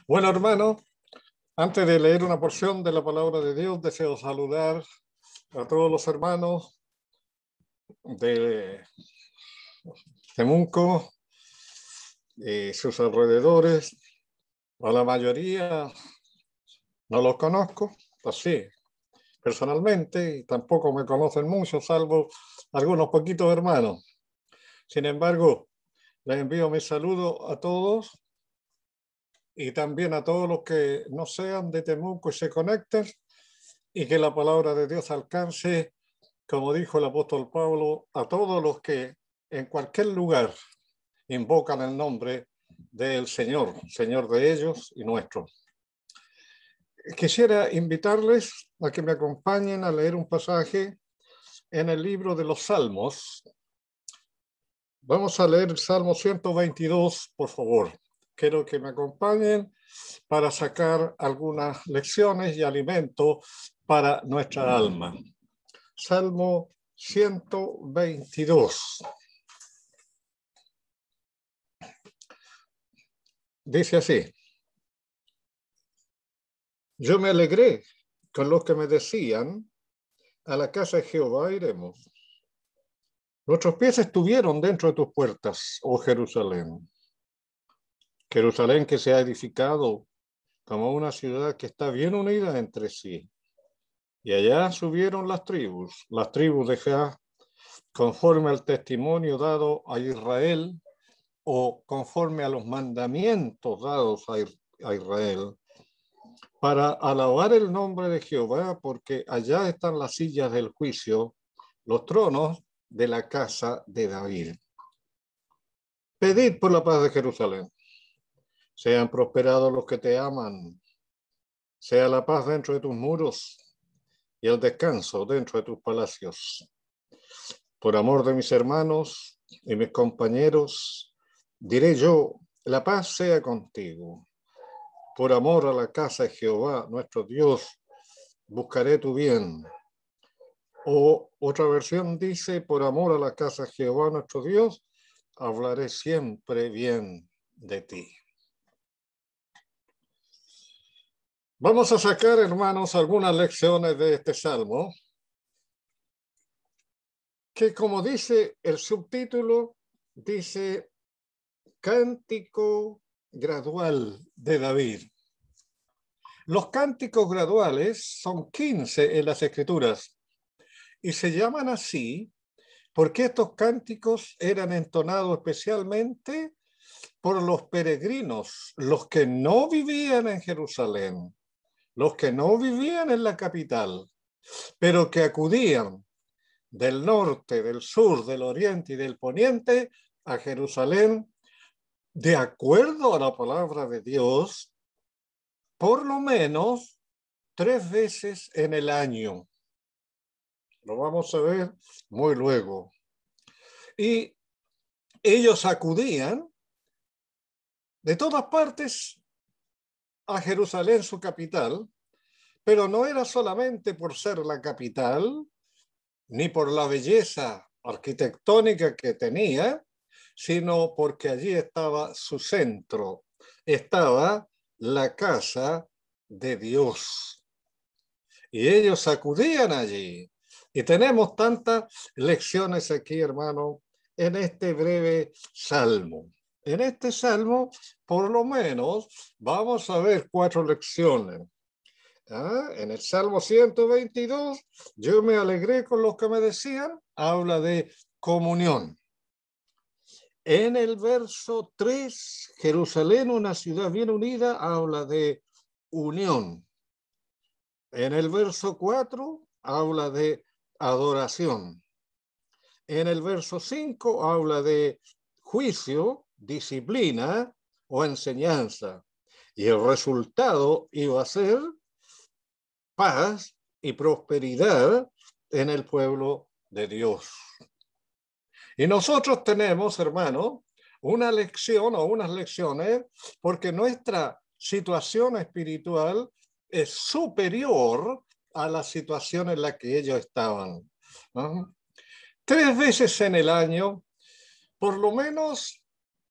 Bueno, hermano, antes de leer una porción de la palabra de Dios, deseo saludar a todos los hermanos de Temuco y sus alrededores. A la mayoría no los conozco, así personalmente, y tampoco me conocen mucho, salvo algunos poquitos hermanos. Sin embargo, les envío mi saludo a todos y también a todos los que no sean de Temuco y se conecten, y que la palabra de Dios alcance, como dijo el apóstol Pablo, a todos los que en cualquier lugar invocan el nombre del Señor, Señor de ellos y nuestro. Quisiera invitarles a que me acompañen a leer un pasaje en el libro de los Salmos. Vamos a leer el Salmo 122, por favor. Quiero que me acompañen para sacar algunas lecciones y alimento para nuestra alma. Salmo 122. Dice así: yo me alegré con los que me decían, a la casa de Jehová iremos. Nuestros pies estuvieron dentro de tus puertas, oh Jerusalén. Jerusalén que se ha edificado como una ciudad que está bien unida entre sí. Y allá subieron las tribus de Jah, conforme al testimonio dado a Israel, o conforme a los mandamientos dados a Israel, para alabar el nombre de Jehová, porque allá están las sillas del juicio, los tronos de la casa de David. Pedid por la paz de Jerusalén. Sean prosperados los que te aman. Sea la paz dentro de tus muros y el descanso dentro de tus palacios. Por amor de mis hermanos y mis compañeros, diré yo, la paz sea contigo. Por amor a la casa de Jehová, nuestro Dios, buscaré tu bien. O otra versión dice, por amor a la casa de Jehová, nuestro Dios, hablaré siempre bien de ti. Vamos a sacar, hermanos, algunas lecciones de este salmo, que, como dice el subtítulo, dice Cántico gradual de David. Los cánticos graduales son 15 en las Escrituras y se llaman así porque estos cánticos eran entonados especialmente por los peregrinos, los que no vivían en Jerusalén, los que no vivían en la capital, pero que acudían del norte, del sur, del oriente y del poniente a Jerusalén, de acuerdo a la palabra de Dios, por lo menos 3 veces en el año. Lo vamos a ver muy luego. Y ellos acudían de todas partes a Jerusalén, su capital, pero no era solamente por ser la capital, ni por la belleza arquitectónica que tenía, sino porque allí estaba su centro, estaba la casa de Dios. Y ellos acudían allí. Y tenemos tantas lecciones aquí, hermano, en este breve salmo. En este salmo, por lo menos, vamos a ver 4 lecciones. En el Salmo 122, yo me alegré con los que me decían, habla de comunión. En el verso 3, Jerusalén, una ciudad bien unida, habla de unión. En el verso 4, habla de adoración. En el verso 5, habla de juicio, disciplina o enseñanza. Y el resultado iba a ser paz y prosperidad en el pueblo de Dios. Y nosotros tenemos, hermano, una lección o unas lecciones, porque nuestra situación espiritual es superior a la situación en la que ellos estaban. 3 veces en el año, por lo menos,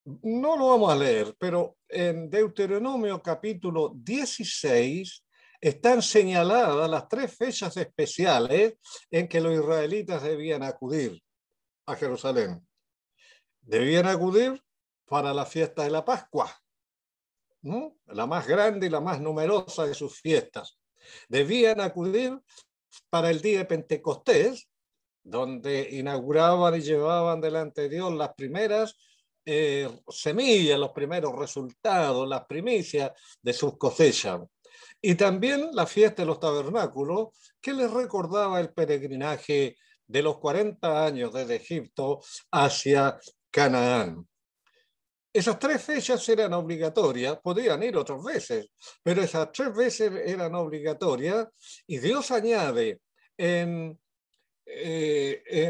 no lo vamos a leer, pero en Deuteronomio capítulo 16 están señaladas las 3 fechas especiales en que los israelitas debían acudir a Jerusalén. Debían acudir para la fiesta de la Pascua, ¿no? La más grande y la más numerosa de sus fiestas. Debían acudir para el día de Pentecostés, donde inauguraban y llevaban delante de Dios las primeras semillas, los primeros resultados, las primicias de sus cosechas. Y también la fiesta de los tabernáculos, que les recordaba el peregrinaje de los 40 años desde Egipto hacia Canaán. Esas 3 fechas eran obligatorias, podían ir otras veces, pero esas 3 veces eran obligatorias, y Dios añade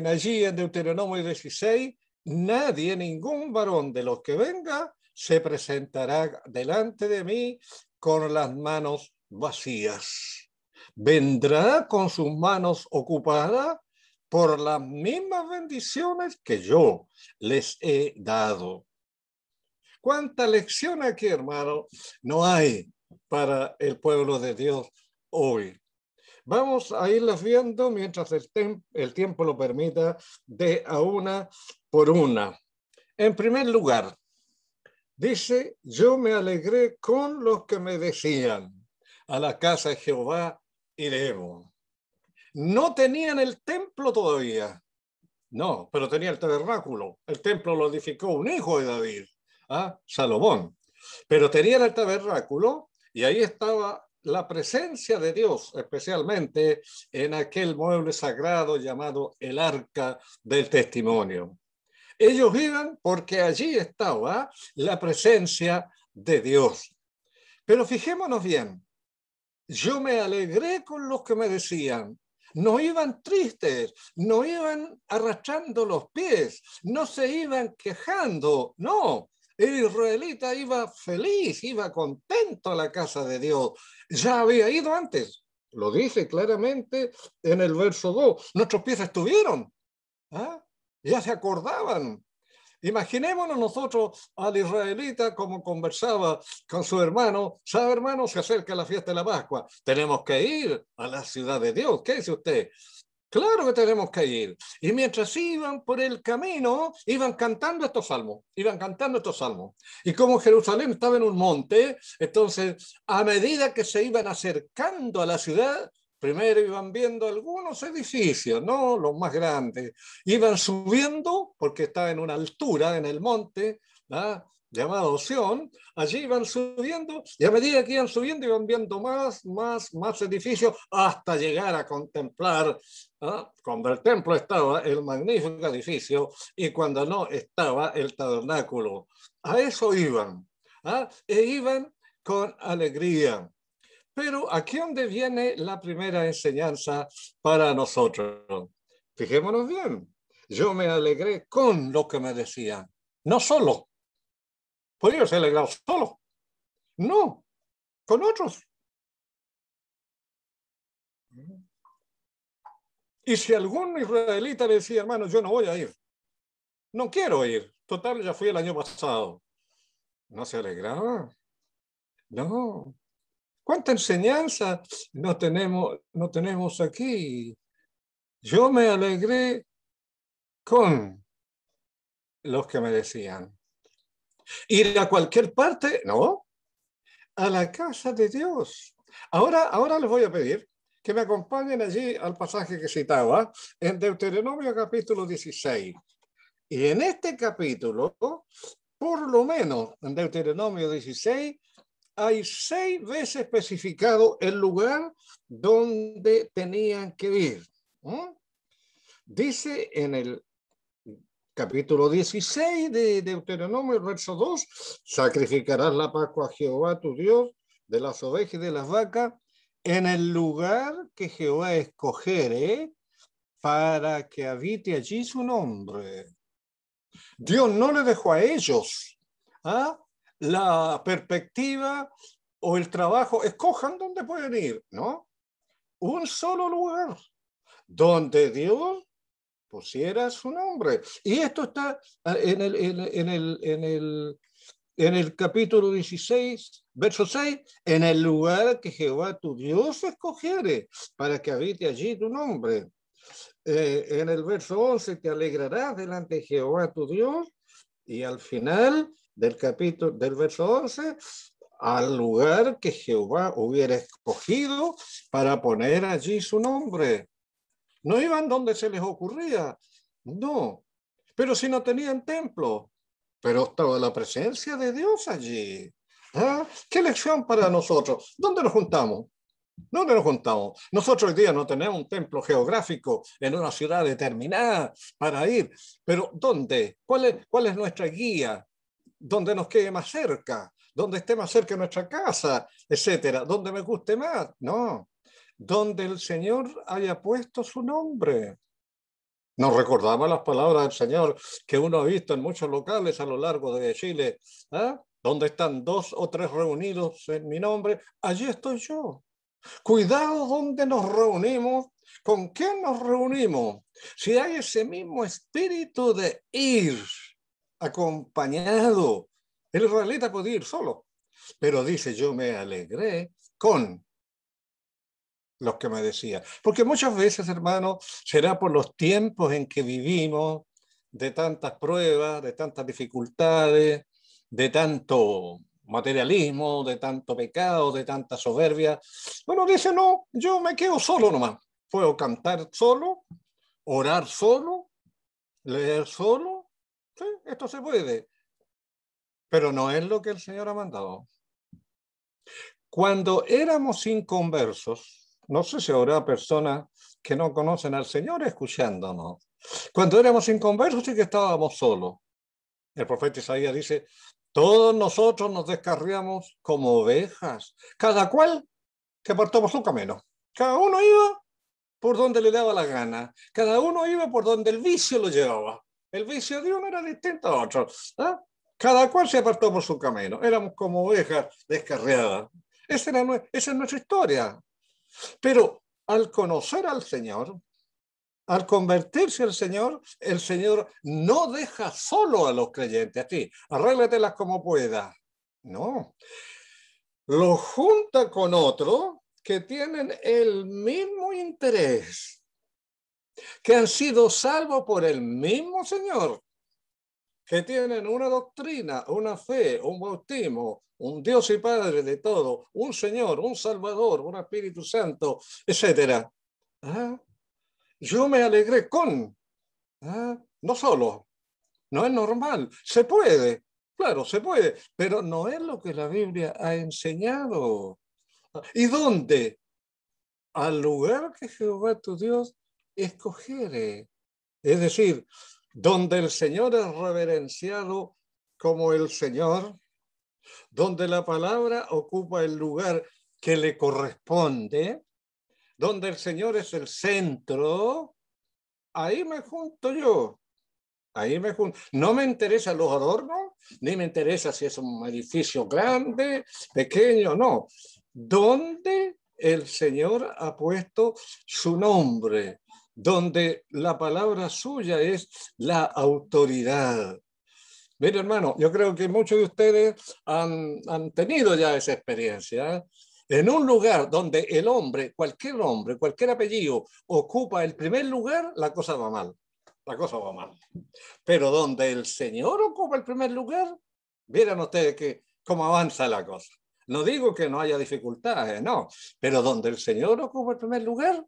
allí en Deuteronomio 16, nadie, ningún varón de los que venga, se presentará delante de mí con las manos vacías. Vendrá con sus manos ocupadas por las mismas bendiciones que yo les he dado. ¿Cuánta lección aquí, hermano, no hay para el pueblo de Dios hoy? Vamos a irlas viendo mientras el tiempo lo permita, de a una por una. En primer lugar, dice, yo me alegré con los que me decían, a la casa de Jehová iremos. No tenían el templo todavía, no, pero tenía el tabernáculo. El templo lo edificó un hijo de David, Salomón. Pero tenían el tabernáculo y ahí estaba la presencia de Dios, especialmente en aquel mueble sagrado llamado el Arca del Testimonio. Ellos iban porque allí estaba la presencia de Dios. Pero fijémonos bien, yo me alegré con los que me decían, no iban tristes, no iban arrastrando los pies, no se iban quejando, no. El israelita iba feliz, iba contento a la casa de Dios. Ya había ido antes, lo dice claramente en el verso 2. Nuestros pies estuvieron, ya se acordaban. Imaginémonos nosotros al israelita como conversaba con su hermano. ¿Sabe, hermano? Se acerca la fiesta de la Pascua. Tenemos que ir a la ciudad de Dios. ¿Qué dice usted? Claro que tenemos que ir. Y mientras iban por el camino, iban cantando estos salmos. Iban cantando estos salmos. Y como Jerusalén estaba en un monte, entonces, a medida que se iban acercando a la ciudad, primero iban viendo algunos edificios, ¿no? Los más grandes. Iban subiendo, porque estaba en una altura, en el monte, llamado Sión. Allí iban subiendo, y a medida que iban subiendo, iban viendo más edificios, hasta llegar a contemplar, cuando el templo estaba, el magnífico edificio, y cuando no estaba el tabernáculo. A eso iban, e iban con alegría. Pero aquí es donde viene la primera enseñanza para nosotros. Fijémonos bien, yo me alegré con lo que me decían, no solo. Podría ser alegrado solo, no, con otros. Y si algún israelita le decía, hermano, yo no voy a ir, no quiero ir, total, ya fui el año pasado, ¿no se alegraba? No. ¿Cuánta enseñanza no tenemos aquí? Yo me alegré con los que me decían. Ir a cualquier parte, no, a la casa de Dios. Ahora les voy a pedir que me acompañen allí al pasaje que citaba en Deuteronomio capítulo 16. Y en este capítulo, por lo menos en Deuteronomio 16, hay 6 veces especificado el lugar donde tenían que ir. Dice en el capítulo 16 de Deuteronomio, verso 2, sacrificarás la Pascua a Jehová tu Dios de las ovejas y de las vacas en el lugar que Jehová escogere para que habite allí su nombre. Dios no le dejó a ellos la perspectiva o el trabajo, escojan dónde pueden ir, ¿no? Un solo lugar donde Dios pusiera su nombre. Y esto está en el en el capítulo 16, verso 6, en el lugar que Jehová tu Dios escogiere, para que habite allí tu nombre. En el verso 11, te alegrarás delante de Jehová tu Dios, y al final del capítulo, del verso 11, al lugar que Jehová hubiera escogido para poner allí su nombre. No iban donde se les ocurría, no, pero si no tenían templo, pero estaba la presencia de Dios allí. ¿Ah? ¿Qué lección para nosotros? ¿Dónde nos juntamos? ¿Dónde nos juntamos? Nosotros hoy día no tenemos un templo geográfico en una ciudad determinada para ir, pero ¿dónde? ¿Cuál es nuestra guía? ¿Dónde nos quede más cerca? ¿Dónde esté más cerca de nuestra casa? Etcétera. ¿Dónde me guste más? No. Donde el Señor haya puesto su nombre. Nos recordamos las palabras del Señor que uno ha visto en muchos locales a lo largo de Chile. ¿Ah? Donde están 2 o 3 reunidos en mi nombre, allí estoy yo. Cuidado donde nos reunimos, con quién nos reunimos. Si hay ese mismo espíritu de ir acompañado, el israelita podía ir solo, pero dice, yo me alegré con los que me decían. Porque muchas veces, hermano, será por los tiempos en que vivimos, de tantas pruebas, de tantas dificultades, de tanto materialismo, de tanto pecado, de tanta soberbia. Bueno, dice, no, yo me quedo solo nomás. Puedo cantar solo, orar solo, leer solo. Sí, esto se puede, pero no es lo que el Señor ha mandado. Cuando éramos inconversos, no sé si habrá personas que no conocen al Señor escuchándonos. Cuando éramos inconversos sí que estábamos solos. El profeta Isaías dice, todos nosotros nos descarriamos como ovejas, cada cual que apartó por su camino. Cada uno iba por donde le daba la gana. Cada uno iba por donde el vicio lo llevaba. El vicio de uno era distinto a otro. ¿Ah? Cada cual se apartó por su camino. Éramos como ovejas descarriadas. Esa es nuestra historia. Pero al conocer al Señor, al convertirse al Señor, el Señor no deja solo a los creyentes. Así, arréglatelas como puedas. No. Los junta con otros que tienen el mismo interés, que han sido salvos por el mismo Señor, que tienen una doctrina, una fe, un bautismo, un Dios y Padre de todo, un Señor, un Salvador, un Espíritu Santo, etcétera. ¿Ah? Yo me alegré con, no solo, no es normal, se puede, claro, se puede, pero no es lo que la Biblia ha enseñado. ¿Y dónde? Al lugar que Jehová tu Dios escogiere. Es decir, donde el Señor es reverenciado como el Señor, donde la palabra ocupa el lugar que le corresponde, donde el Señor es el centro, ahí me junto yo. Ahí me junto. No me interesan los adornos, ni me interesa si es un edificio grande, pequeño, no. Donde el Señor ha puesto su nombre, donde la palabra suya es la autoridad. Mire, hermano, yo creo que muchos de ustedes han tenido ya esa experiencia. En un lugar donde el hombre, cualquier apellido, ocupa el primer lugar, la cosa va mal. La cosa va mal. Pero donde el Señor ocupa el primer lugar, vieran ustedes que cómo avanza la cosa. No digo que no haya dificultades, no, pero donde el Señor ocupa el primer lugar,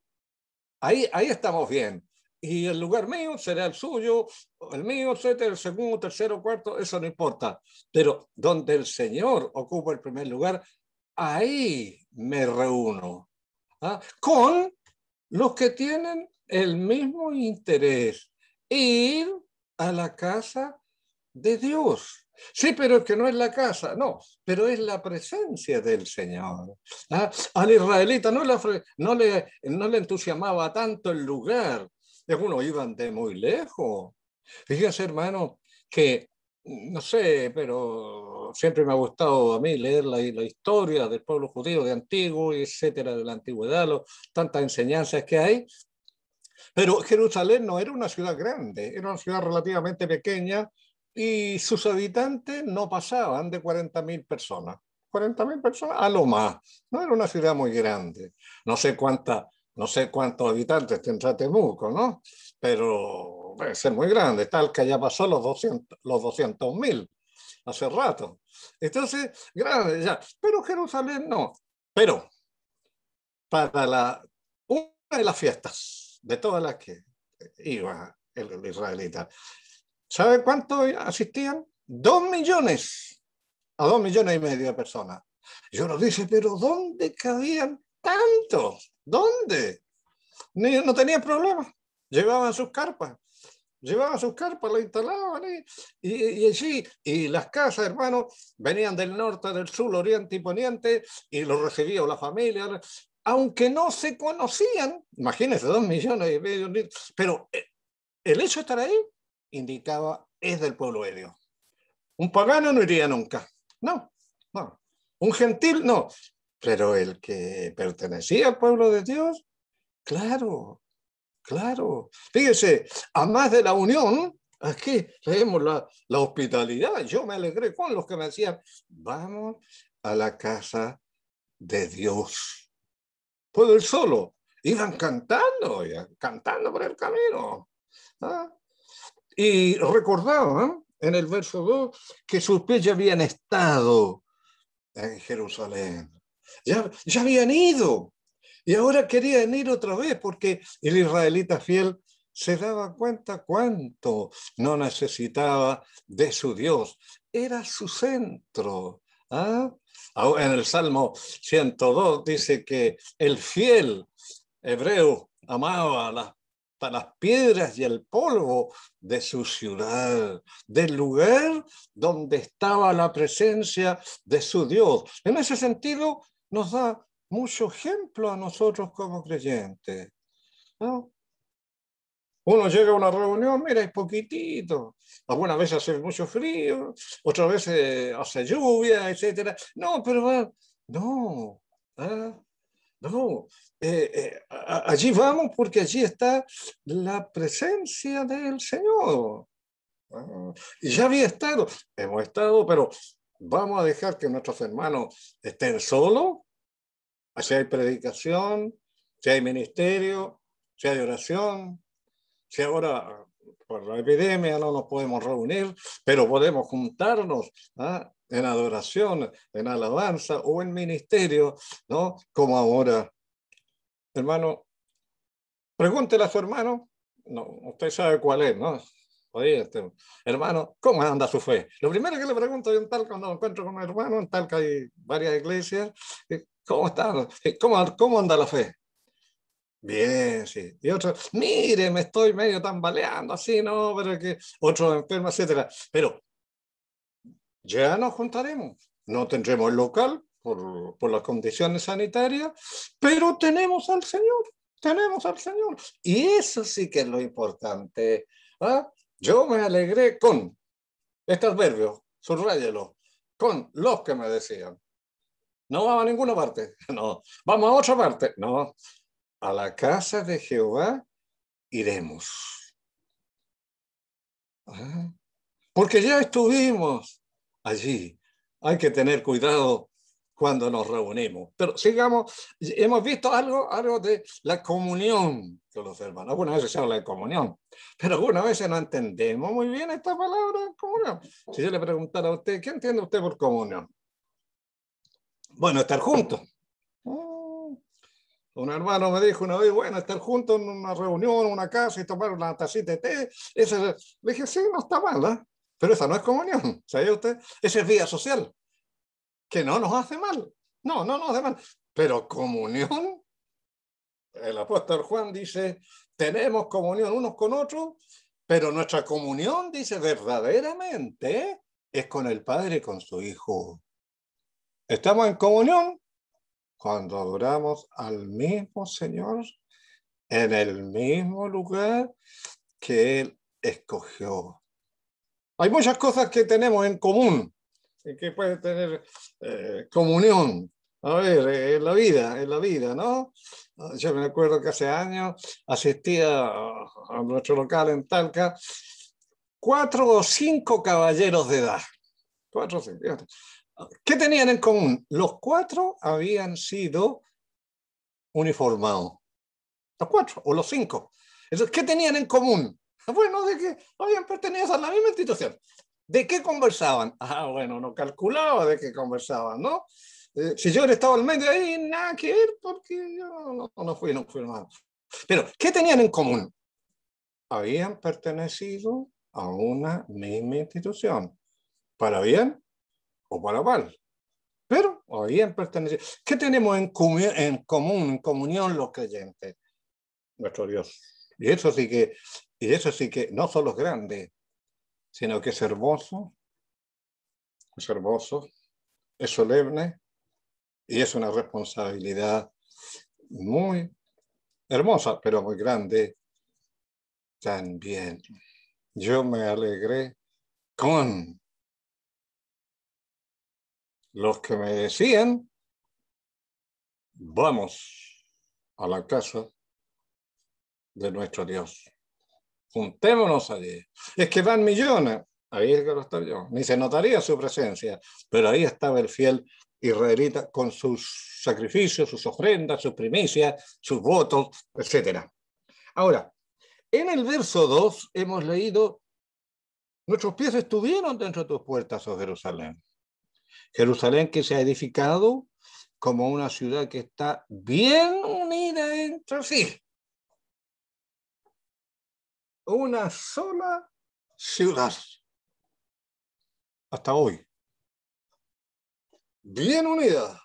ahí estamos bien. Y el lugar mío será el suyo, el mío, etcétera, el segundo, tercero, cuarto, eso no importa. Pero donde el Señor ocupa el primer lugar, ahí me reúno. ¿Ah? Con los que tienen el mismo interés, ir a la casa de Dios. Sí, pero es que no es la casa, no, pero es la presencia del Señor. ¿Ah? Al israelita no le entusiasmaba tanto el lugar. Algunos iban de muy lejos. Fíjense, hermano, que no sé, pero siempre me ha gustado a mí leer la historia del pueblo judío de antiguo, etcétera, de la antigüedad, tantas enseñanzas que hay. Pero Jerusalén no era una ciudad grande, era una ciudad relativamente pequeña y sus habitantes no pasaban de 40.000 personas. 40.000 personas a lo más. No era una ciudad muy grande. No sé cuántos habitantes tendrá Temuco, ¿no? Pero debe ser muy grande. Talca ya pasó los 200.000 hace rato. Entonces, grande ya. Pero Jerusalén no. Pero para una de las fiestas, de todas las que iba el israelita, ¿sabe cuánto asistían? 2 millones, a 2,5 millones de personas. Y uno dice, pero ¿dónde cabían tantos? ¿Dónde? No tenían problema. Llevaban sus carpas, las instalaban ahí, y allí, y las casas, hermano, venían del norte, del sur, oriente y poniente, y los recibía la familia, aunque no se conocían, imagínense, 2,5 millones, pero el hecho de estar ahí indicaba, es del pueblo de Dios. Un pagano no iría nunca, no, no. Un gentil, no. Pero el que pertenecía al pueblo de Dios, claro, claro. Fíjese, a más de la unión, aquí leemos la hospitalidad. Yo me alegré con los que me decían, vamos a la casa de Dios. Puedo ir solo. Iban cantando por el camino. ¿Ah? Y recordaban en el verso 2 que sus pies ya habían estado en Jerusalén. Ya habían ido. Y ahora querían ir otra vez porque el israelita fiel se daba cuenta cuánto no necesitaba de su Dios. Era su centro. ¿Ah? En el Salmo 102 dice que el fiel hebreo amaba las piedras y el polvo de su ciudad, del lugar donde estaba la presencia de su Dios. En ese sentido, nos da mucho ejemplo a nosotros como creyentes, ¿no? Uno llega a una reunión, mira, es poquitito. Algunas veces hace mucho frío, otras veces hace lluvia, etcétera. No, pero no, ¿ah? No, allí vamos porque allí está la presencia del Señor. Ah, y ya había estado, hemos estado, pero vamos a dejar que nuestros hermanos estén solos. Si hay predicación, si hay ministerio, si hay oración, si ahora por la epidemia no nos podemos reunir, pero podemos juntarnos, ¿ah? En adoración, en alabanza o en ministerio, ¿no? Como ahora. Hermano, pregúntele a su hermano, no, usted sabe cuál es, ¿no? Oye, hermano, ¿cómo anda su fe? Lo primero que le pregunto yo en Talca, cuando me encuentro con un hermano, en Talca hay varias iglesias, ¿cómo está? ¿Cómo anda la fe? Bien, sí. Y otro, mire, me estoy medio tambaleando, así, ¿no? Pero que otro enfermo, etcétera. Pero ya nos juntaremos. No tendremos el local por las condiciones sanitarias, pero tenemos al Señor. Y eso sí que es lo importante. ¿Ah? Yo me alegré con estos adverbios, subrayelo, con los que me decían. No vamos a ninguna parte, no. Vamos a otra parte, no. A la casa de Jehová iremos. ¿Ah? Porque ya estuvimos allí. Hay que tener cuidado cuando nos reunimos. Pero sigamos, hemos visto algo de la comunión con los hermanos. Algunas veces se habla de comunión, pero algunas veces no entendemos muy bien esta palabra comunión. Si yo le preguntara a usted, ¿qué entiende usted por comunión? Bueno, estar juntos. Un hermano me dijo una vez, bueno, estar juntos en una reunión, en una casa y tomar una tacita de té. Le dije, sí, no está mal, ¿eh? Pero esa no es comunión, ¿sabe usted? Esa es vida social, que no nos hace mal. No nos hace mal. Pero comunión, el apóstol Juan dice, tenemos comunión unos con otros, pero nuestra comunión, dice, verdaderamente es con el Padre y con su Hijo. Estamos en comunión cuando adoramos al mismo Señor en el mismo lugar que Él escogió. Hay muchas cosas que tenemos en común, en que puede tener comunión. A ver, en la vida, ¿no? Yo me acuerdo que hace años asistía a nuestro local en Talca 4 o 5 caballeros de edad. 4 o 5. ¿Qué tenían en común? Los 4 habían sido uniformados. Los 4 o los 5. Entonces, ¿qué tenían en común? Bueno, de que habían pertenecido a la misma institución. ¿De qué conversaban? Bueno, no calculaba de qué conversaban, ¿no? Si yo hubiera estado al medio ahí, nada que ver, porque yo no fui hermano. Pero, ¿qué tenían en común? Habían pertenecido a una misma institución, para bien o para mal, pero habían pertenecido. ¿Qué tenemos en común, en comunión los creyentes? Nuestro Dios. Y eso sí que no solo es grande, sino que es hermoso, es solemne y es una responsabilidad muy hermosa, pero muy grande también. Yo me alegré con los que me decían, vamos a la casa de nuestro Dios. Juntémonos allí. Es que van millones. Ahí es que lo estaba yo. Ni se notaría su presencia, pero ahí estaba el fiel israelita con sus sacrificios, sus ofrendas, sus primicias, sus votos, etc. Ahora, en el verso 2 hemos leído, nuestros pies estuvieron dentro de tus puertas, oh Jerusalén. Jerusalén que se ha edificado como una ciudad que está bien unida entre sí. Una sola ciudad. Hasta hoy. Bien unida.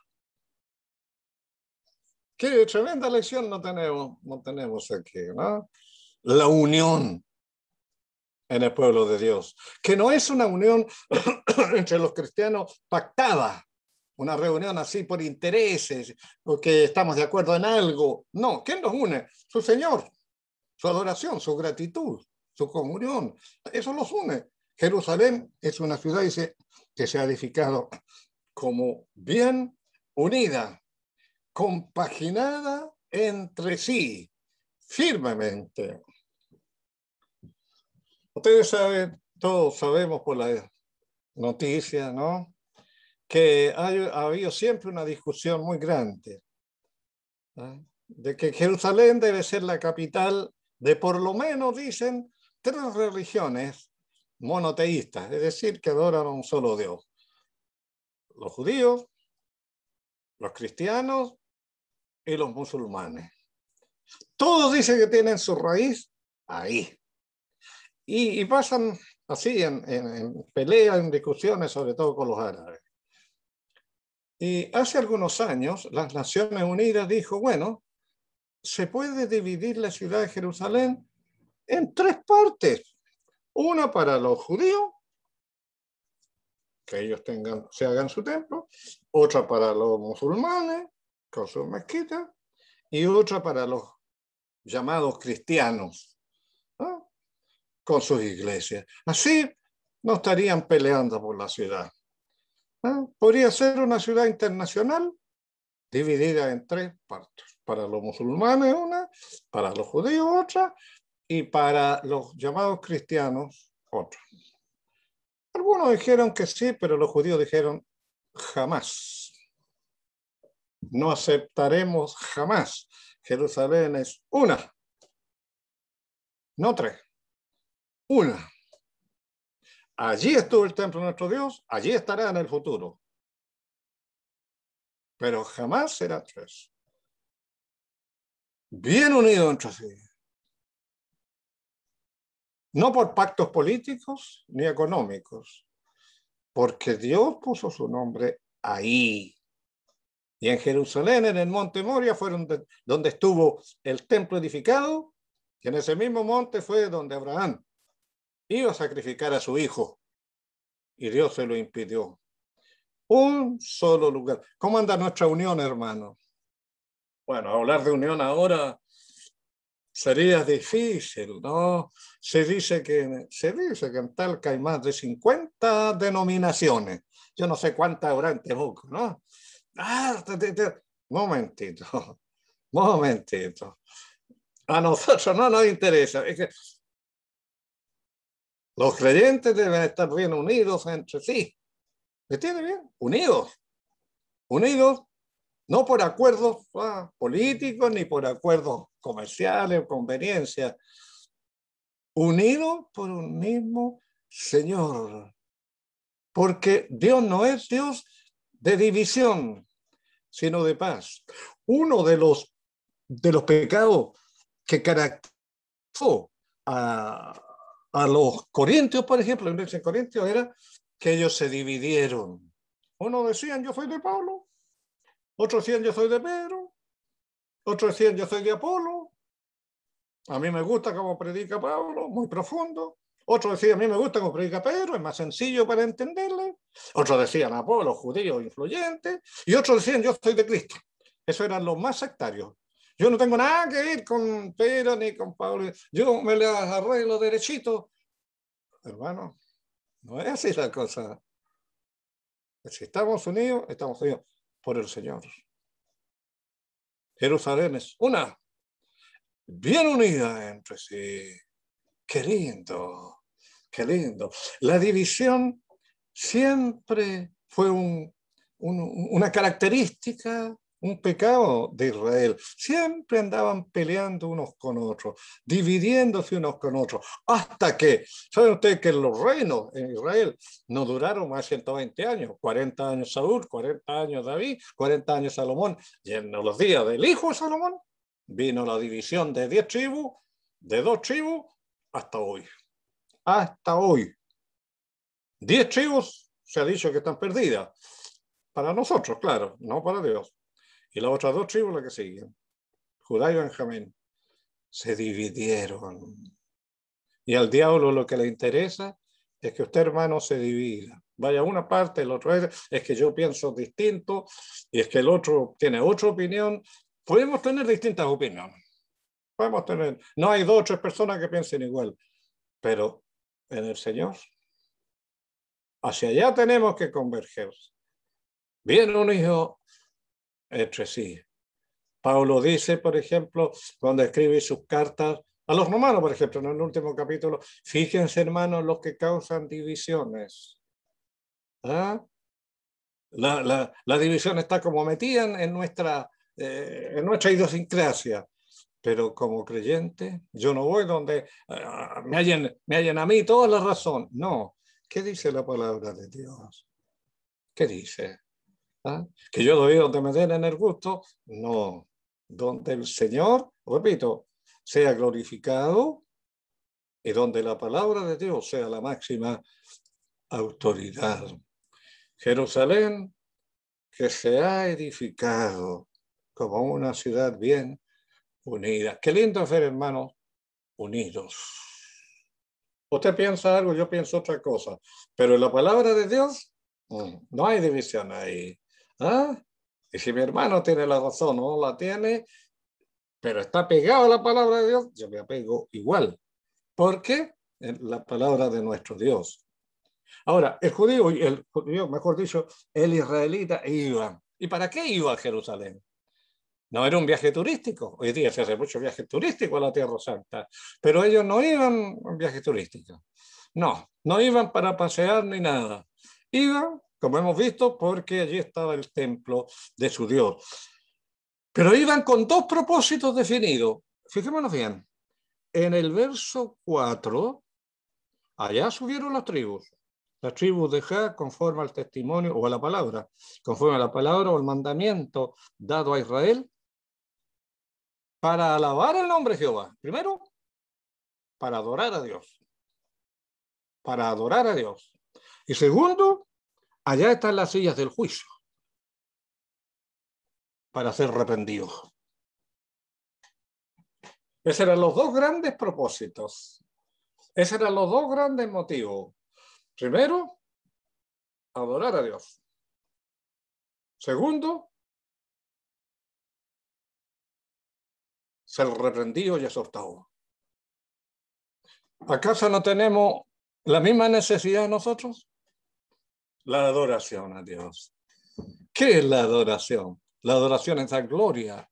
Qué tremenda lección no tenemos aquí, ¿no? La unión en el pueblo de Dios, que no es una unión entre los cristianos pactada, una reunión así por intereses, porque estamos de acuerdo en algo. No, ¿quién nos une? Su Señor, su adoración, su gratitud, su comunión. Eso los une. Jerusalén es una ciudad, dice, que se ha edificado como bien unida, compaginada entre sí, firmemente. Ustedes saben, todos sabemos por la noticia, ¿no? Que ha habido siempre una discusión muy grande, ¿no? De que Jerusalén debe ser la capital de por lo menos, dicen, 3 religiones monoteístas, es decir, que adoran a un solo Dios. Los judíos, los cristianos y los musulmanes. Todos dicen que tienen su raíz ahí. Y pasan así en peleas, en discusiones, sobre todo con los árabes. Y hace algunos años, las Naciones Unidas dijo, bueno, se puede dividir la ciudad de Jerusalén en 3 partes. Una para los judíos, que ellos se hagan su templo, otra para los musulmanes, con sus mezquitas, y otra para los llamados cristianos, ¿no? Con sus iglesias. Así no estarían peleando por la ciudad. ¿No? Podría ser una ciudad internacional dividida en 3 partes. Para los musulmanes una, para los judíos otra, y para los llamados cristianos otra. Algunos dijeron que sí, pero los judíos dijeron jamás. No aceptaremos jamás. Jerusalén es una, no 3, una. Allí estuvo el templo de nuestro Dios, allí estará en el futuro. Pero jamás será 3. Bien unido entre sí. No por pactos políticos ni económicos, porque Dios puso su nombre ahí. Y en Jerusalén, en el monte Moria, fue donde estuvo el templo edificado, y en ese mismo monte fue donde Abraham iba a sacrificar a su hijo, y Dios se lo impidió. Un solo lugar. ¿Cómo anda nuestra unión, hermano? Bueno, hablar de unión ahora sería difícil, ¿no? Se dice que en Talca hay más de 50 denominaciones. Yo no sé cuántas habrá en Temuco, ¿no? Momentito, momentito. A nosotros no nos interesa. Es que Los creyentes deben estar bien unidos entre sí. ¿Me entiende bien? Unidos. Unidos no por acuerdos políticos ni por acuerdos comerciales o conveniencias. Unidos por un mismo Señor. Porque Dios no es Dios de división, sino de paz. Uno de los pecados que caracterizó a los corintios, por ejemplo, en los corintios, era que ellos se dividieron. Unos decían, yo soy de Pablo, otros decían, yo soy de Pedro, otros decían, yo soy de Apolo. A mí me gusta cómo predica Pablo, muy profundo. Otros decían, a mí me gusta cómo predica Pedro, es más sencillo para entenderle. Otros decían, Apolo, judío, influyente. Y otros decían, yo soy de Cristo. Esos eran los más sectarios. Yo no tengo nada que ver con Pedro ni con Pablo. Yo me las arreglo derechito. Hermano, no es así la cosa. Si estamos unidos por el Señor. Jerusalén es una, bien unida entre sí. Qué lindo, qué lindo. La división siempre fue una característica, un pecado de Israel. Siempre andaban peleando unos con otros, dividiéndose unos con otros, hasta que, ¿saben ustedes que los reinos en Israel no duraron más de 120 años? 40 años Saúl, 40 años David, 40 años Salomón, y en los días del hijo de Salomón vino la división de 10 tribus, de 2 tribus, hasta hoy. Hasta hoy. 10 tribus se ha dicho que están perdidas. Para nosotros, claro, no para Dios. Y las otras 2 tribus, las que siguen, Judá y Benjamín, se dividieron. Y al diablo lo que le interesa es que usted, hermano, se divida. Vaya a una parte, el otro es que yo pienso distinto y es que el otro tiene otra opinión. Podemos tener distintas opiniones. Podemos tener, no hay 2 o 3 personas que piensen igual, pero en el Señor, hacia allá tenemos que converger. Bien unidos entre sí. Pablo dice, por ejemplo, cuando escribe sus cartas a los romanos, por ejemplo, en el último capítulo, fíjense, hermanos, los que causan divisiones. ¿Ah? La división está como metida en nuestra idiosincrasia. Pero como creyente, yo no voy donde me hallen a mí toda la razón. No. ¿Qué dice la palabra de Dios? ¿Qué dice? ¿Ah? ¿Que yo doy donde me den en el gusto? No. Donde el Señor, repito, sea glorificado y donde la palabra de Dios sea la máxima autoridad. Jerusalén, que se ha edificado como una ciudad bien unida. Qué lindo ser hermanos unidos. Usted piensa algo, yo pienso otra cosa, pero en la palabra de Dios no hay división ahí. ¿Ah? Y si mi hermano tiene la razón o no la tiene, pero está pegado a la palabra de Dios, yo me apego igual. ¿Por qué? En la palabra de nuestro Dios. Ahora, el judío, mejor dicho, el israelita iba. ¿Y para qué iba a Jerusalén? No era un viaje turístico. Hoy día se hace mucho viaje turístico a la Tierra Santa, pero ellos no iban a un viaje turístico. No, no iban para pasear ni nada. Iban, como hemos visto, porque allí estaba el templo de su Dios. Pero iban con 2 propósitos definidos. Fijémonos bien. En el verso 4, allá subieron las tribus de Jah, conforme al testimonio o a la palabra, conforme a la palabra o el mandamiento dado a Israel, para alabar el nombre de Jehová. Primero, para adorar a Dios. Para adorar a Dios. Y segundo, allá están las sillas del juicio, para ser reprendidos. Esos eran los 2 grandes propósitos. Esos eran los 2 grandes motivos. Primero, adorar a Dios. Segundo, ser reprendido y exhortado. ¿Acaso no tenemos la misma necesidad nosotros? La adoración a Dios. ¿Qué es la adoración? La adoración es dar gloria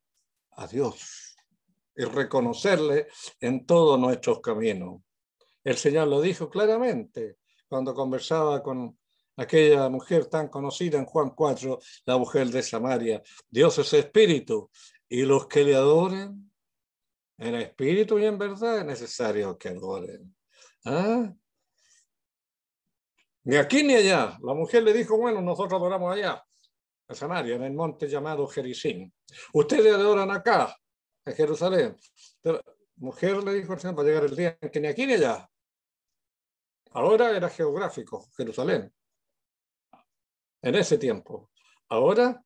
a Dios y reconocerle en todos nuestros caminos. El Señor lo dijo claramente cuando conversaba con aquella mujer tan conocida en Juan 4, la mujer de Samaria. Dios es espíritu y los que le adoren en espíritu y en verdad es necesario que adoren. ¿Ah? Ni aquí ni allá. La mujer le dijo, bueno, nosotros adoramos allá, en Samaria, en el monte llamado Gerizim. Ustedes adoran acá, en Jerusalén. Pero la mujer le dijo al Señor, va a llegar el día en que ni aquí ni allá. Ahora era geográfico, Jerusalén, en ese tiempo. Ahora,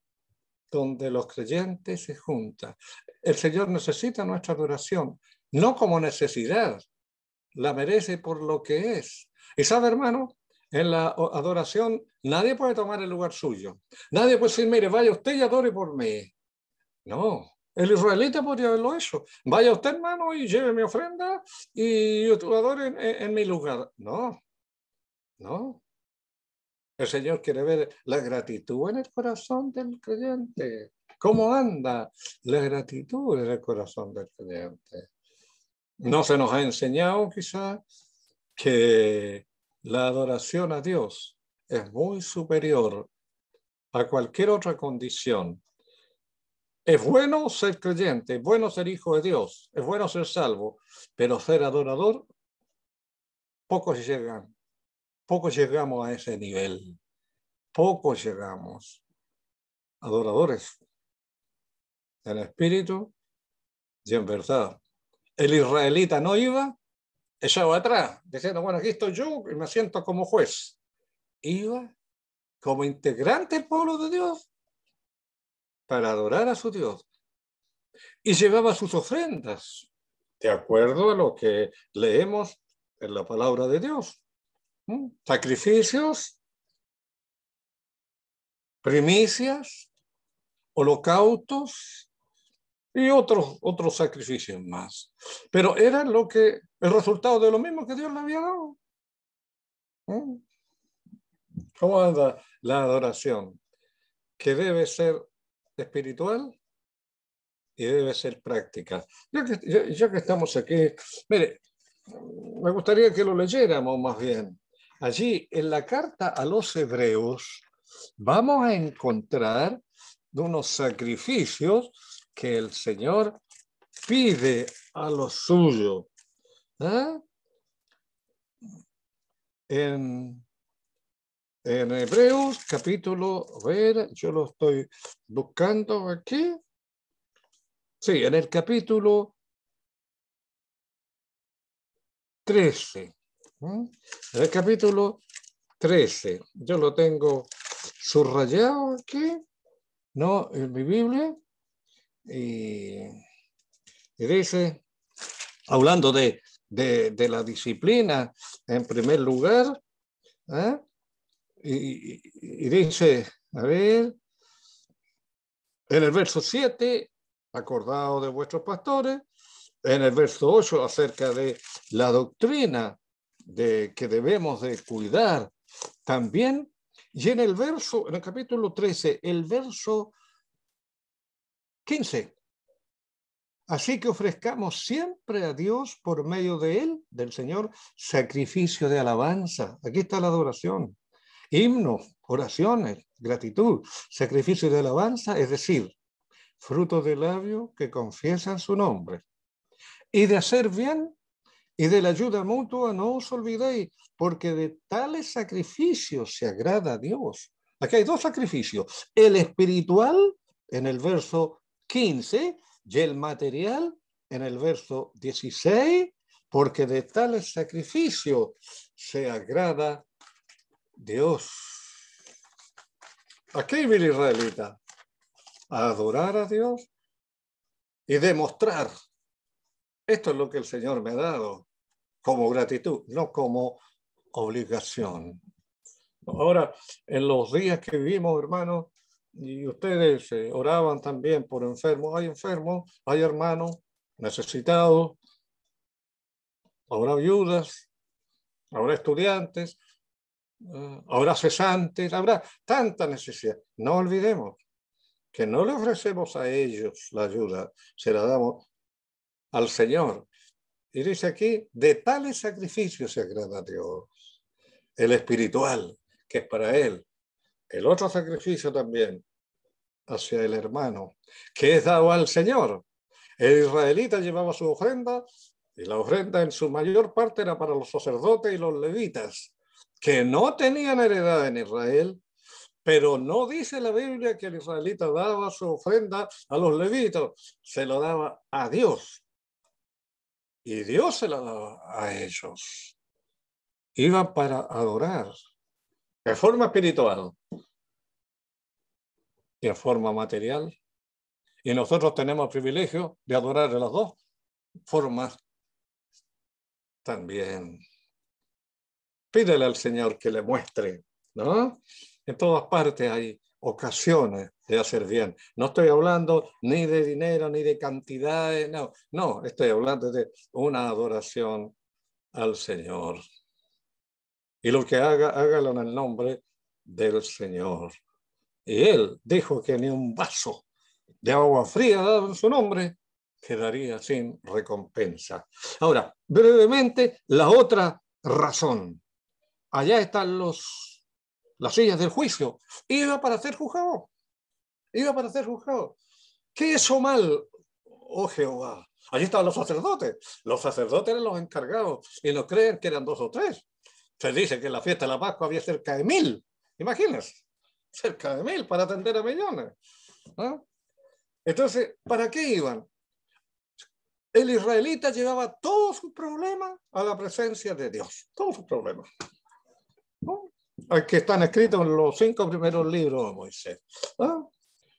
donde los creyentes se juntan. El Señor necesita nuestra adoración, no como necesidad, la merece por lo que es. Y sabe, hermano, en la adoración nadie puede tomar el lugar suyo. Nadie puede decir, mire, vaya usted y adore por mí. No, el israelita podría haberlo hecho. Vaya usted, hermano, y lleve mi ofrenda y adore en mi lugar. No, no. El Señor quiere ver la gratitud en el corazón del creyente. ¿Cómo anda la gratitud en el corazón del creyente? No se nos ha enseñado quizás que la adoración a Dios es muy superior a cualquier otra condición. Es bueno ser creyente, es bueno ser hijo de Dios, es bueno ser salvo, pero ser adorador, pocos llegan, pocos llegamos a ese nivel, pocos llegamos. Adoradores en espíritu y en verdad. El israelita no iba echado atrás, diciendo, bueno, aquí estoy yo y me siento como juez. Iba como integrante del pueblo de Dios para adorar a su Dios y llevaba sus ofrendas de acuerdo a lo que leemos en la palabra de Dios. Sacrificios, primicias, holocaustos y otros sacrificios más. Pero era el resultado de lo mismo que Dios le había dado. ¿Cómo anda la adoración? Que debe ser espiritual y debe ser práctica. Ya que estamos aquí, mire, me gustaría que lo leyéramos más bien. Allí en la carta a los Hebreos vamos a encontrar unos sacrificios que el Señor pide a los suyos. ¿Eh? En Hebreos capítulo, a ver, yo lo estoy buscando aquí. Sí, en el capítulo 13. En el capítulo 13, yo lo tengo subrayado aquí, ¿no? En mi Biblia, y dice, hablando de la disciplina, en primer lugar, ¿eh? Y dice, a ver, en el verso 7, acordado de vuestros pastores, en el verso 8, acerca de la doctrina de que debemos de cuidar también, y en el capítulo 13, el verso 15. Así que ofrezcamos siempre a Dios por medio de Él, del Señor, sacrificio de alabanza. Aquí está la adoración. Himnos, oraciones, gratitud, sacrificio de alabanza, es decir, fruto de labios que confiesan su nombre. Y de hacer bien y de la ayuda mutua no os olvidéis, porque de tales sacrificios se agrada a Dios. Aquí hay dos sacrificios, el espiritual en el verso 15 y el material en el verso 16, porque de tales sacrificios se agrada Dios. Aquí viene el israelita a adorar a Dios y demostrar, esto es lo que el Señor me ha dado, como gratitud, no como obligación. Ahora, en los días que vivimos, hermanos, y ustedes oraban también por enfermos, hay hermanos necesitados, habrá viudas, habrá estudiantes, habrá cesantes, habrá tanta necesidad. No olvidemos que no le ofrecemos a ellos la ayuda, se la damos al Señor. Y dice aquí, de tales sacrificios se agrada a Dios. El espiritual, que es para él. El otro sacrificio también hacia el hermano, que es dado al Señor. El israelita llevaba su ofrenda y la ofrenda en su mayor parte era para los sacerdotes y los levitas, que no tenían heredad en Israel, pero no dice la Biblia que el israelita daba su ofrenda a los levitas, se lo daba a Dios. Y Dios se la daba a ellos. Iban para adorar de forma espiritual y en forma material. Y nosotros tenemos el privilegio de adorar de las dos formas también. Pídele al Señor que le muestre, ¿no? En todas partes hay ocasiones de hacer bien. No estoy hablando ni de dinero, ni de cantidades, no, estoy hablando de una adoración al Señor. Y lo que haga, hágalo en el nombre del Señor. Y Él dijo que ni un vaso de agua fría dado en su nombre quedaría sin recompensa. Ahora, brevemente, la otra razón. Allá están las sillas del juicio. Iba para ser juzgado. Iba para ser juzgado. ¿Qué hizo mal, oh Jehová? Allí estaban los sacerdotes. Los sacerdotes eran los encargados y no creen que eran 2 o 3. Se dice que en la fiesta de la Pascua había cerca de 1000. Imagínense, cerca de 1000 para atender a millones. ¿No? Entonces, ¿para qué iban? El israelita llevaba todos sus problemas a la presencia de Dios. Todos sus problemas. ¿No? Que están escritos en los 5 primeros libros de Moisés. ¿No?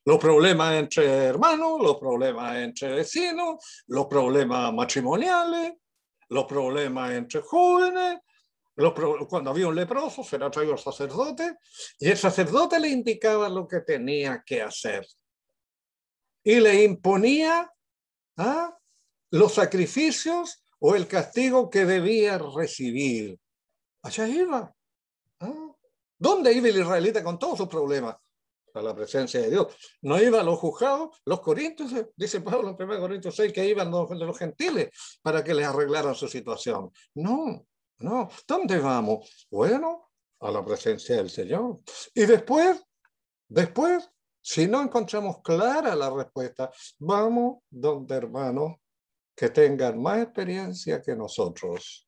Los problemas entre hermanos, los problemas entre vecinos, los problemas matrimoniales, los problemas entre jóvenes. Cuando había un leproso, se le traía al sacerdote y el sacerdote le indicaba lo que tenía que hacer. Y le imponía los sacrificios o el castigo que debía recibir. Allá iba. ¿Dónde iba el israelita con todos sus problemas? A la presencia de Dios. No iban los juzgados, los corintios, dice Pablo en 1 Corintios 6, que iban los gentiles para que les arreglaran su situación. No. ¿Dónde vamos? Bueno, a la presencia del Señor. Y después, si no encontramos clara la respuesta, vamos donde hermanos que tengan más experiencia que nosotros.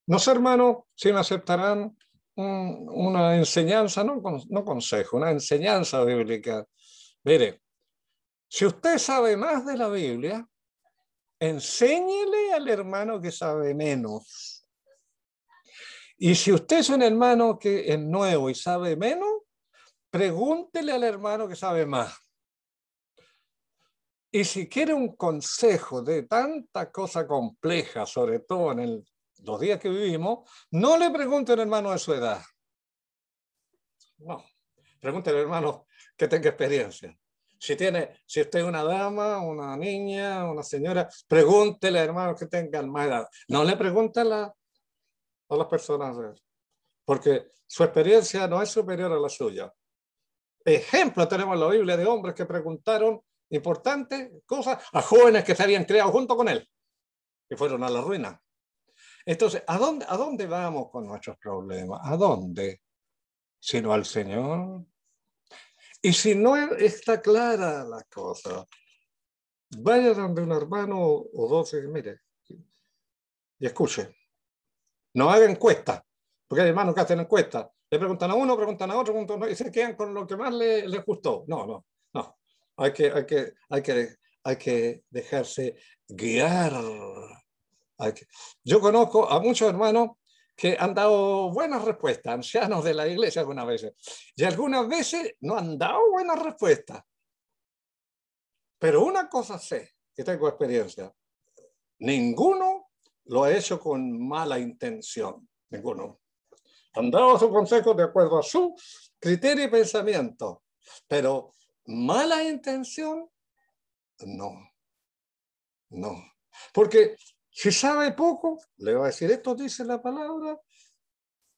Los hermanos, si me aceptarán una enseñanza, no consejo, una enseñanza bíblica. Mire, si usted sabe más de la Biblia, enséñele al hermano que sabe menos. Y si usted es un hermano que es nuevo y sabe menos, pregúntele al hermano que sabe más. Y si quiere un consejo de tanta cosa compleja, sobre todo en los días que vivimos, no le pregunte al hermano de su edad. No, pregúntele al hermano que tenga experiencia. Si usted es una dama, una niña, una señora, pregúntele a hermanos que tengan más edad. No le pregunte a las personas, porque su experiencia no es superior a la suya. Ejemplo tenemos en la Biblia de hombres que preguntaron importantes cosas a jóvenes que se habían creado junto con él y fueron a la ruina. Entonces, ¿a dónde vamos con nuestros problemas? ¿A dónde? Sino al Señor. Y si no está clara la cosa, vaya donde un hermano o dos y mire, y escuche. No haga encuestas, porque hay hermanos que hacen encuestas. Le preguntan a uno, preguntan a otro, y se quedan con lo que más les gustó. No. Hay que dejarse guiar. Yo conozco a muchos hermanos que han dado buenas respuestas, ancianos de la iglesia algunas veces, y algunas veces no han dado buenas respuestas. Pero una cosa sé, que tengo experiencia, ninguno lo ha hecho con mala intención, ninguno. Han dado sus consejos de acuerdo a su criterio y pensamiento, pero mala intención, no. Porque si sabe poco, le va a decir, esto dice la palabra,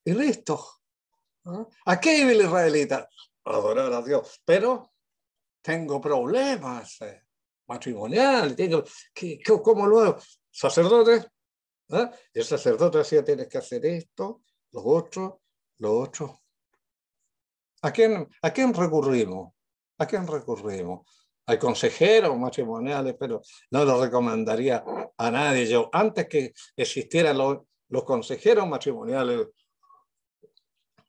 y listo. ¿A qué iba el israelita? A adorar a Dios, pero tengo problemas matrimoniales, ¿cómo lo hago? Sacerdotes, ¿Ah? Y el sacerdote decía, tienes que hacer esto, lo otro, lo otro. ¿A quién recurrimos? ¿A quién recurrimos? Hay consejeros matrimoniales, pero no lo recomendaría a nadie. Yo, antes que existieran los consejeros matrimoniales,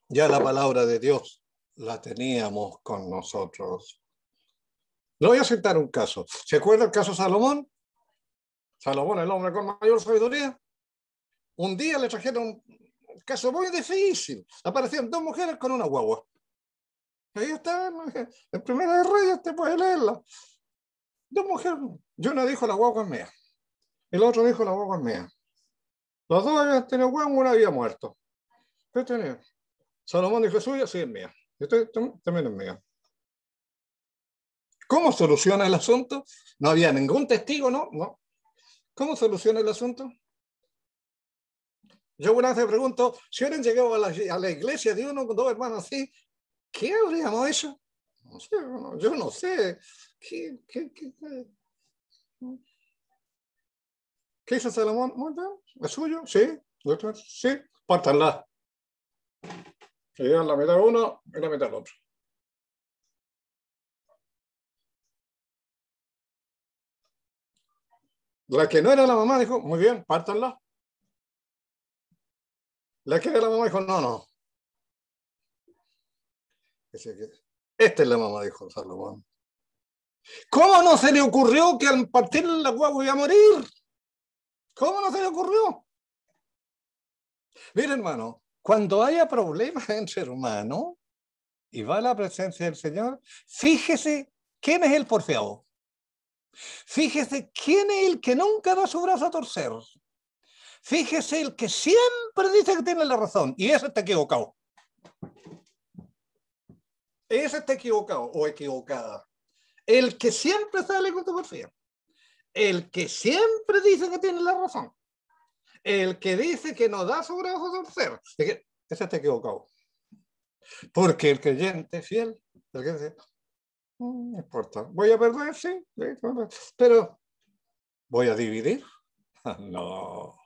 ya la palabra de Dios la teníamos con nosotros. Le voy a citar un caso. ¿Se acuerda el caso Salomón? Salomón, el hombre con mayor sabiduría. Un día le trajeron un caso muy difícil. Aparecieron dos mujeres con una guagua. Ahí está, en Primera de Reyes, te puede leerla. Dos mujeres. Y una dijo, la guagua es mía. El otro dijo, la guagua es mía. Los dos habían tenido guagua, una había muerto. ¿Qué tenía? Salomón dijo, suya, sí, es mía. Y usted también es mía. ¿Cómo soluciona el asunto? No había ningún testigo, ¿no? No. ¿Cómo soluciona el asunto? Yo una vez me pregunto, si hubieran llegado a la iglesia de uno con dos hermanos así, ¿qué habríamos hecho? No sé, yo no sé. ¿Qué hizo Salomón? Muy bien, ¿es suyo? Sí, sí, pártanla. Se llevan la mitad uno y la mitad el otro. La que no era la mamá dijo, muy bien, pártanla. La que era la mamá dijo, no, no. Esta es la mamá, dijo Salomón. ¿Cómo no se le ocurrió que al partir la guagua iba a morir? ¿Cómo no se le ocurrió? Mira, hermano, cuando haya problemas entre hermanos y va a la presencia del Señor, fíjese quién es el porfiado. Fíjese quién es el que nunca da su brazo a torcer. Fíjese el que siempre dice que tiene la razón y ese está equivocado. Ese está equivocado o equivocada. El que siempre sale con tu porfía. El que siempre dice que tiene la razón. El que dice que no da su brazo a torcer. Ese está equivocado. Porque el creyente fiel, el que dice, no importa, voy a perder, sí, pero voy a dividir. No,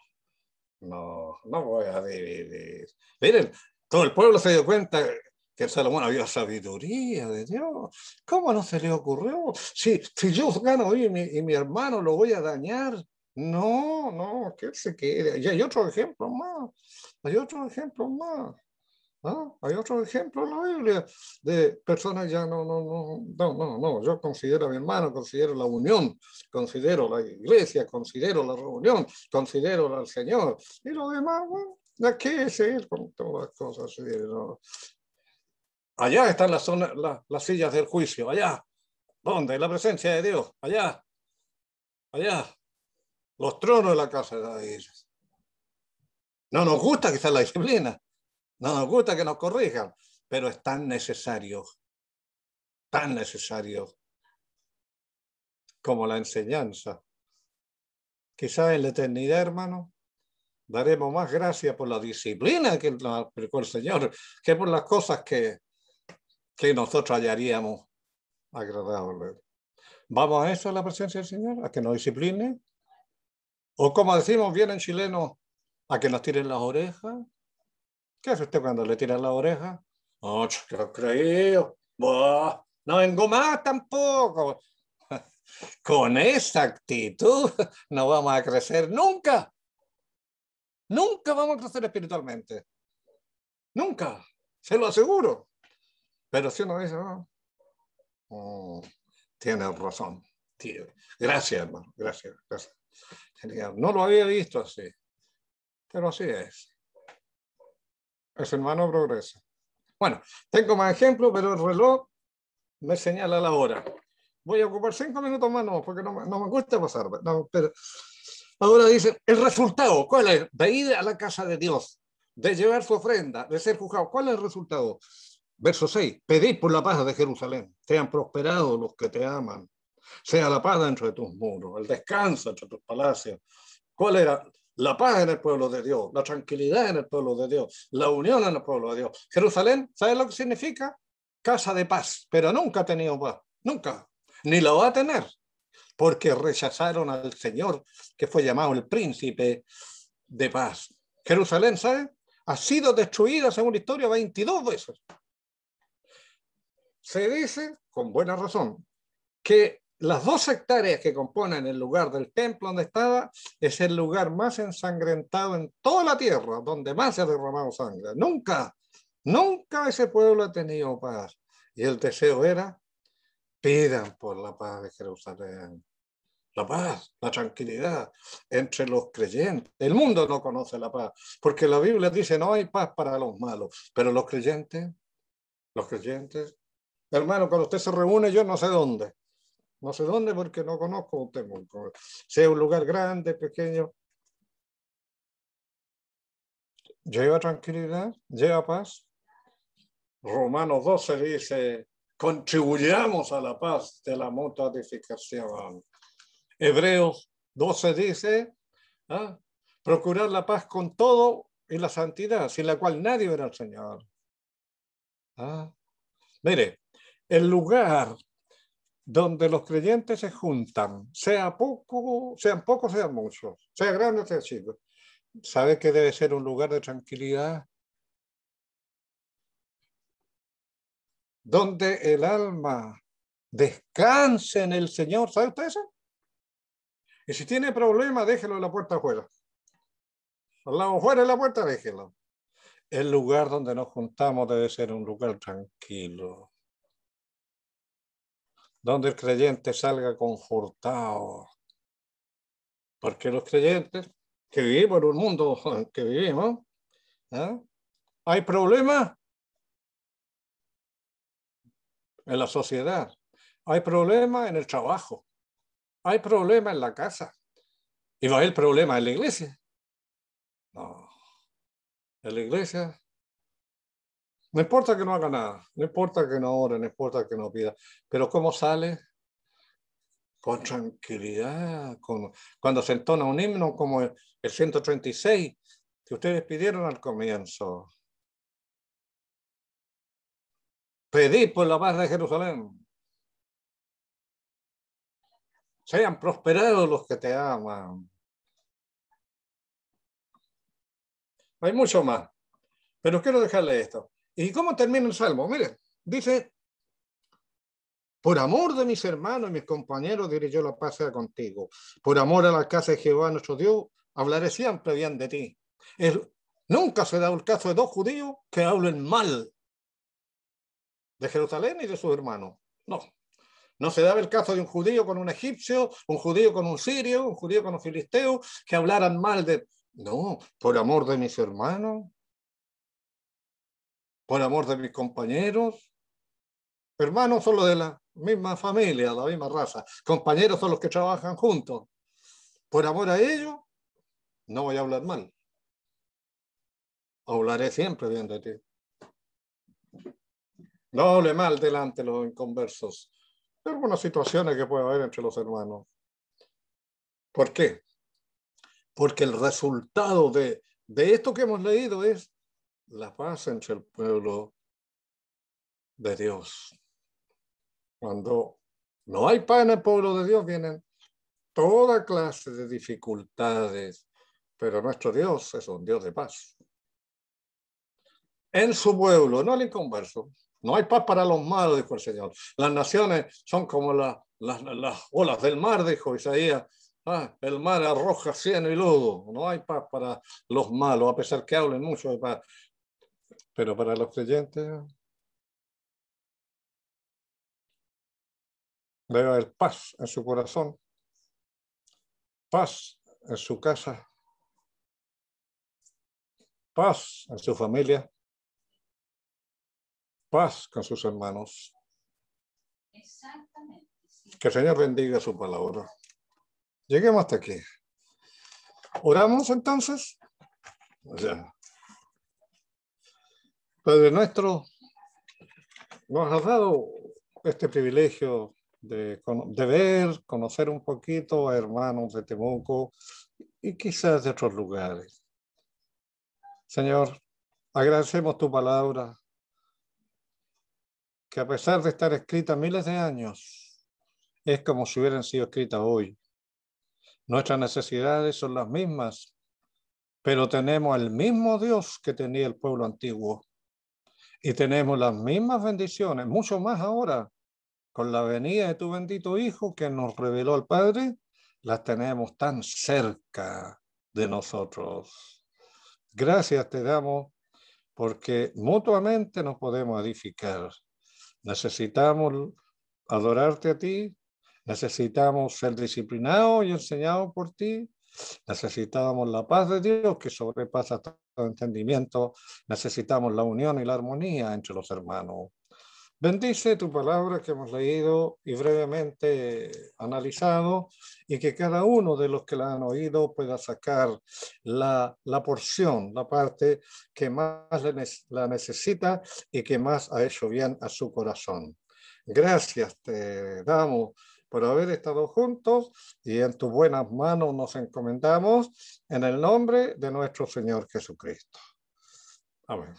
no voy a dividir. Miren, todo el pueblo se dio cuenta que el Salomón había sabiduría de Dios. ¿Cómo no se le ocurrió? Si yo gano hoy y mi hermano lo voy a dañar. No, que él se quede. Y hay otro ejemplo más. Hay otro ejemplo más. ¿Ah? Hay otro ejemplo en la Biblia de personas ya no. Yo considero a mi hermano, considero la unión, considero la iglesia, considero la reunión, considero al Señor. Y lo demás, bueno, ¿a qué es Él con todas las cosas? Sí, ¿no? Allá están las sillas del juicio, allá. ¿Dónde? La presencia de Dios, allá, allá. Los tronos de la casa de David. No nos gusta quizás la disciplina. No nos gusta que nos corrijan, pero es tan necesario como la enseñanza. Quizás en la eternidad, hermano, daremos más gracias por la disciplina que nos aplicó el Señor, que por las cosas que nosotros hallaríamos agradables. ¿Vamos a eso, a la presencia del Señor? ¿A que nos discipline? O como decimos bien en chileno, a que nos tiren las orejas. ¿Qué hace usted cuando le tiran las orejas? Oh, que lo creo. No vengo más tampoco. Con esa actitud no vamos a crecer nunca. Nunca vamos a crecer espiritualmente. Nunca. Se lo aseguro. Pero si uno dice, tiene razón. Gracias, hermano. Gracias. No lo había visto así. Pero así es. Ese hermano progresa. Bueno, tengo más ejemplos, pero el reloj me señala la hora. Voy a ocupar 5 minutos más, no, porque no me gusta pasar. No, pero ahora dice, el resultado, ¿cuál es? De ir a la casa de Dios, de llevar su ofrenda, de ser juzgado. ¿Cuál es el resultado? Verso 6, pedid por la paz de Jerusalén, sean prosperados los que te aman, sea la paz dentro de tus muros, el descanso entre tus palacios. ¿Cuál era? La paz en el pueblo de Dios, la tranquilidad en el pueblo de Dios, la unión en el pueblo de Dios. Jerusalén, ¿sabes lo que significa? Casa de paz, pero nunca ha tenido paz, nunca, ni lo va a tener, porque rechazaron al Señor, que fue llamado el príncipe de paz. Jerusalén, ¿sabe? Ha sido destruida, según la historia, 22 veces. Se dice, con buena razón, que las 2 hectáreas que componen el lugar del templo donde estaba es el lugar más ensangrentado en toda la tierra, donde más se ha derramado sangre. Nunca, nunca ese pueblo ha tenido paz. Y el deseo era, pidan por la paz de Jerusalén. La paz, la tranquilidad entre los creyentes. El mundo no conoce la paz, porque la Biblia dice no hay paz para los malos, pero los creyentes, hermano, cuando usted se reúne, yo no sé dónde porque no conozco usted, sea un lugar grande, pequeño, lleva tranquilidad, lleva paz. Romanos 12 dice, contribuyamos a la paz de la mutua edificación. Hebreos 12 dice, ¿ah? Procurar la paz con todo y la santidad, sin la cual nadie verá al Señor. ¿Ah? Mire, el lugar donde los creyentes se juntan, sean pocos, sean muchos, sea grande, sea chico, ¿sabe que debe ser un lugar de tranquilidad? Donde el alma descanse en el Señor, ¿sabe usted eso? Y si tiene problemas, déjelo en la puerta afuera. Al lado afuera de la puerta, déjelo. El lugar donde nos juntamos debe ser un lugar tranquilo, donde el creyente salga confortado. Porque los creyentes que vivimos en un mundo que vivimos, ¿eh? Hay problemas en la sociedad, hay problemas en el trabajo, hay problemas en la casa. ¿Y va a haber problemas en la iglesia? No. En la iglesia, no importa que no haga nada, no importa que no ore, no importa que no pida, pero ¿cómo sale? Con tranquilidad, cuando se entona un himno como el 136 que ustedes pidieron al comienzo. Pedid por la paz de Jerusalén. Sean prosperados los que te aman. Hay mucho más, pero quiero dejarle esto. ¿Y cómo termina el Salmo? Miren, dice, por amor de mis hermanos y mis compañeros diré yo la paz sea contigo. Por amor a la casa de Jehová nuestro Dios, hablaré siempre bien de ti. Nunca se da el caso de 2 judíos que hablen mal de Jerusalén y de sus hermanos. No. No se daba el caso de un judío con un egipcio, un judío con un sirio, un judío con un filisteo, que hablaran mal de... No, por amor de mis hermanos, por amor de mis compañeros. Hermanos son los de la misma familia, la misma raza. Compañeros son los que trabajan juntos. Por amor a ellos, no voy a hablar mal. Hablaré siempre bien de ti. No hable mal delante de los inconversos. Hay algunas situaciones que puede haber entre los hermanos. ¿Por qué? Porque el resultado de esto que hemos leído es la paz entre el pueblo de Dios. Cuando no hay paz en el pueblo de Dios, vienen toda clase de dificultades, pero nuestro Dios es un Dios de paz. En su pueblo, no el inconverso. No hay paz para los malos, dijo el Señor. Las naciones son como las olas del mar, dijo Isaías. El mar arroja cieno y lodo. No hay paz para los malos, a pesar que hablen mucho de paz. Pero para los creyentes debe haber paz en su corazón, paz en su casa, paz en su familia, paz con sus hermanos. Exactamente. Sí. Que el Señor bendiga su palabra. Lleguemos hasta aquí. ¿Oramos entonces? Ya. Padre nuestro, nos has dado este privilegio de ver, conocer un poquito a hermanos de Temuco y quizás de otros lugares. Señor, agradecemos tu palabra, que a pesar de estar escrita miles de años, es como si hubieran sido escritas hoy. Nuestras necesidades son las mismas pero tenemos el mismo Dios que tenía el pueblo antiguo y tenemos las mismas bendiciones, mucho más ahora, con la venida de tu bendito Hijo que nos reveló el Padre, las tenemos tan cerca de nosotros. Gracias te damos porque mutuamente nos podemos edificar. Necesitamos adorarte a ti, necesitamos ser disciplinados y enseñados por ti, necesitamos la paz de Dios que sobrepasa todo entendimiento, necesitamos la unión y la armonía entre los hermanos. Bendice tu palabra que hemos leído y brevemente analizado, y que cada uno de los que la han oído pueda sacar la porción, la parte que más la necesita y que más ha hecho bien a su corazón. Gracias te damos por haber estado juntos, y en tus buenas manos nos encomendamos en el nombre de nuestro Señor Jesucristo. Amén.